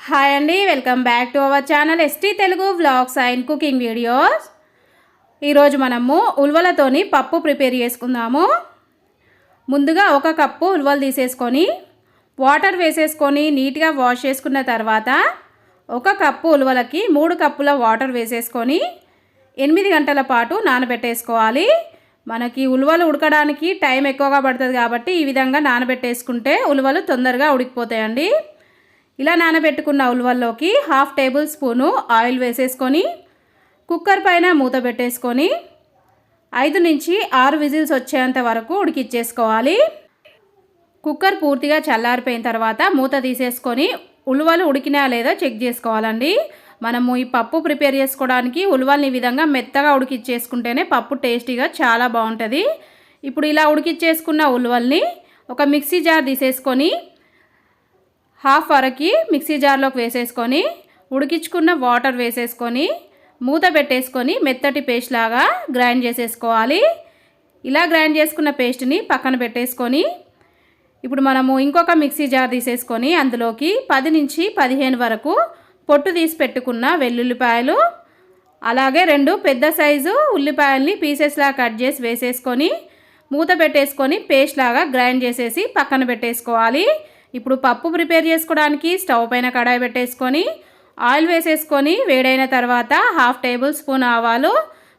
Hi అండి, welcome back to our channel ST Telugu vlogs and cooking videos. ఈరోజు మనము ఉల్వలతోని పప్పు ప్రిపేర్ చేసుకుందాము. ముందుగా 1 కప్పు ఉల్వలు తీసేసుకొని వాటర్ వేసేసుకొని నీట్గా వాష్ చేసుకున్న తర్వాత 1 కప్పు ఉల్వలకి 3 కప్పుల వాటర్ వేసేసుకొని 8 గంటల పాటు నానబెట్టేసుకోవాలి. మనకి ఉల్వలు ఉడకడానికి టైం ఎక్కువగా పడుతుంది కాబట్టి ఈ విధంగా నానబెట్టేసుకుంటే ఉల్వలు తొందరగా ఉడికిపోతాయండి. ఇలా నానబెట్టుకున్న ఉల్వల్లోకి 1/2 టేబుల్ స్పూను ఆయిల్ వేసేసుకొని కుక్కర్ పైన మూత పెట్టేసుకొని 5 నుంచి 6 విజిల్స్ వచ్చేంత వరకు ఉడికిచ్చేసుకోవాలి. కుక్కర్ పూర్తిగా చల్లారిపోయిన తర్వాత మూత తీసేసుకొని ఉల్వలు ఉడికినా లేదో చెక్ చేసుకోవాలండి. మనము ఈ పప్పు ప్రిపేర్ చేసుకోవడానికి ఉల్వల్ని ఈ విధంగా మెత్తగా ఉడికిచ్చేసుకుంటేనే పప్పు టేస్టీగా చాలా బాగుంటుంది. ఇప్పుడు ఇలా ఉడికిచ్చేసుకున్న ఉల్వల్ని ఒక మిక్సీ జార్ తీసేసుకొని 1/2 వరకు మిక్సీ జార్లోకి వేసేసుకొని ఉడికించుకున్న వాటర్ వేసేసుకొని మూత పెట్టేసుకొని మెత్తటి పేస్ట్ లాగా గ్రైండ్ చేసేసుకోవాలి. ఇలా గ్రైండ్ చేసుకున్న పేస్ట్ని పక్కన పెట్టేసుకొని ఇప్పుడు మనము ఇంకొక మిక్సీ జార్ తీసేసుకొని అందులోకి 10 నుంచి 15 వరకు పొట్టు తీసి పెట్టుకున్న వెల్లుల్లిపాయలు, అలాగే 2 పెద్ద సైజు ఉల్లిపాయల్ని పీసెస్లా కట్ చేసి వేసేసుకొని మూత పెట్టేసుకొని పేస్ట్ లాగా గ్రైండ్ చేసేసి పక్కన పెట్టేసుకోవాలి. ఇప్పుడు పప్పు ప్రిపేర్ చేసుకోవడానికి స్టవ్ పైన కడాయి పెట్టేసుకొని ఆయిల్ వేసేసుకొని వేడైన తర్వాత 1/2 టేబుల్ స్పూన్ ఆవాలు,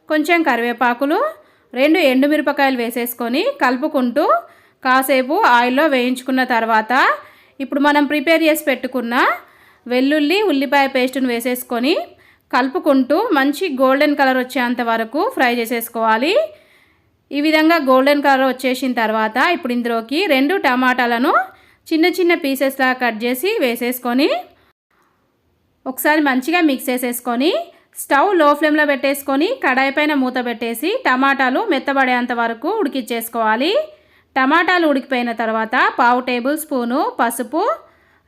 కొంచెం కరివేపాకులు, 2 ఎండుమిరపకాయలు వేసేసుకొని కలుపుకుంటూ కాసేపు ఆయిల్లో వేయించుకున్న తర్వాత ఇప్పుడు మనం ప్రిపేర్ చేసి పెట్టుకున్న వెల్లుల్లి ఉల్లిపాయ పేస్టును వేసేసుకొని కలుపుకుంటూ మంచి గోల్డెన్ కలర్ వచ్చేంత వరకు ఫ్రై చేసేసుకోవాలి. ఈ విధంగా గోల్డెన్ కలర్ వచ్చేసిన తర్వాత ఇప్పుడు ఇందులోకి 2 టమాటాలను చిన్న చిన్న పీసెస్లా కట్ చేసి వేసేసుకొని ఒకసారి మంచిగా మిక్స్ చేసేసుకొని స్టవ్ లో ఫ్లేమ్లో పెట్టేసుకొని కడాయి పైన మూత పెట్టేసి టమాటాలు మెత్తబడేంత వరకు ఉడికిచ్చేసుకోవాలి. టమాటాలు ఉడికిపోయిన తర్వాత 1/2 టేబుల్ స్పూను పసుపు,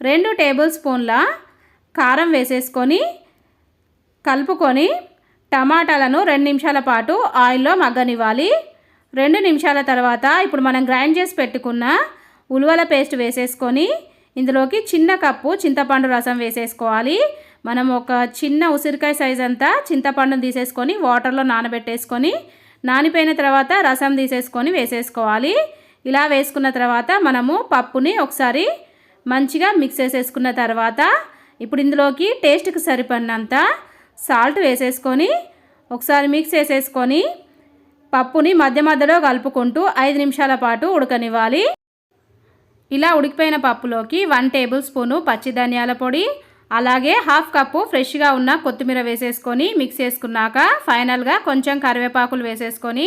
2 టేబుల్ స్పూన్ల కారం వేసేసుకొని కలుపుకొని టమాటాలను 2 నిమిషాల పాటు ఆయిల్లో మగ్గనివ్వాలి. 2 నిమిషాల తర్వాత ఇప్పుడు మనం గ్రైండ్ చేసి పెట్టుకున్న ఉల్వల పేస్ట్ వేసేసుకొని ఇందులోకి చిన్న కప్పు చింతపండు రసం వేసేసుకోవాలి. మనం ఒక చిన్న ఉసిరికాయ సైజ్ అంతా చింతపండును తీసేసుకొని వాటర్లో నానబెట్టేసుకొని నానిపోయిన తర్వాత రసం తీసేసుకొని వేసేసుకోవాలి. ఇలా వేసుకున్న తర్వాత మనము పప్పుని ఒకసారి మంచిగా మిక్స్ చేసేసుకున్న తర్వాత ఇప్పుడు ఇందులోకి టేస్ట్కి సరిపడినంత సాల్ట్ వేసేసుకొని ఒకసారి మిక్స్ చేసేసుకొని పప్పుని మధ్య మధ్యలో కలుపుకుంటూ 5 నిమిషాల పాటు ఉడకనివ్వాలి. ఇలా ఉడికిపోయిన పప్పులోకి 1 టేబుల్ స్పూను పచ్చి ధనియాల పొడి, అలాగే 1/2 కప్పు ఫ్రెష్గా ఉన్న కొత్తిమీర వేసేసుకొని మిక్స్ చేసుకున్నాక ఫైనల్గా కొంచెం కరివేపాకులు వేసేసుకొని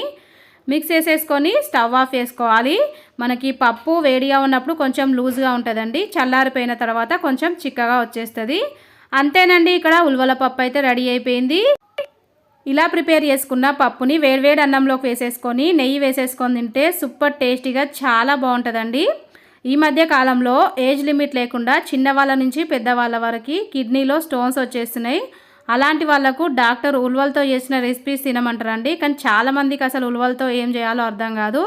మిక్స్ చేసేసుకొని స్టవ్ ఆఫ్ చేసుకోవాలి. మనకి పప్పు వేడిగా ఉన్నప్పుడు కొంచెం లూజ్గా ఉంటుందండి, చల్లారిపోయిన తర్వాత కొంచెం చిక్కగా వచ్చేస్తుంది. అంతేనండి, ఇక్కడ ఉల్వల పప్పు అయితే రెడీ అయిపోయింది. ఇలా ప్రిపేర్ చేసుకున్న పప్పుని వేడివేడి అన్నంలోకి వేసేసుకొని నెయ్యి వేసేసుకొని తింటే సూపర్ టేస్టీగా చాలా బాగుంటుందండి. ఈ మధ్య కాలంలో ఏజ్ లిమిట్ లేకుండా చిన్నవాళ్ళ నుంచి పెద్దవాళ్ళ వరకు కిడ్నీలో స్టోన్స్ వచ్చేస్తున్నాయి. అలాంటి వాళ్ళకు డాక్టర్ ఉల్వలతో చేసిన రెసిపీస్ తినమంటారండి. కానీ చాలామందికి అసలు ఉల్వలతో ఏం చేయాలో అర్థం కాదు.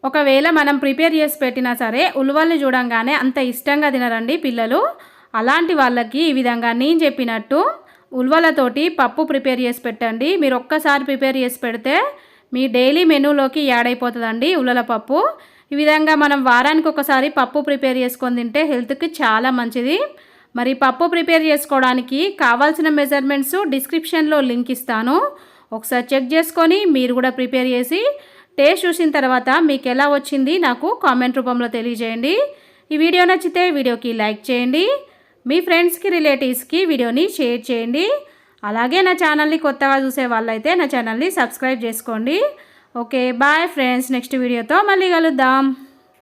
ఒకవేళ మనం ప్రిపేర్ చేసి పెట్టినా సరే ఉల్వల్ని చూడంగానే అంత ఇష్టంగా తినరండి పిల్లలు. అలాంటి వాళ్ళకి ఈ విధంగా నేను చెప్పినట్టు ఉల్వలతోటి పప్పు ప్రిపేర్ చేసి పెట్టండి. మీరు ఒక్కసారి ప్రిపేర్ చేసి పెడితే మీ డైలీ మెనూలోకి యాడ్ అయిపోతుందండి ఉల్వల పప్పు. ఈ విధంగా మనం వారానికి ఒకసారి పప్పు ప్రిపేర్ చేసుకొని తింటే హెల్త్కి చాలా మంచిది. మరి పప్పు ప్రిపేర్ చేసుకోవడానికి కావాల్సిన మెజర్మెంట్స్ డిస్క్రిప్షన్లో లింక్ ఇస్తాను, ఒకసారి చెక్ చేసుకొని మీరు కూడా ప్రిపేర్ చేసి టేస్ట్ చూసిన తర్వాత మీకు ఎలా వచ్చింది నాకు కామెంట్ రూపంలో తెలియజేయండి. ఈ వీడియో నచ్చితే వీడియోకి లైక్ చేయండి, మీ ఫ్రెండ్స్కి రిలేటివ్స్కి వీడియోని షేర్ చేయండి. అలాగే నా ఛానల్ని కొత్తగా చూసే వాళ్ళైతే నా ఛానల్ని సబ్స్క్రైబ్ చేసుకోండి. ఓకే, బాయ్ ఫ్రెండ్స్, నెక్స్ట్ వీడియోతో మళ్ళీ కలుద్దాం.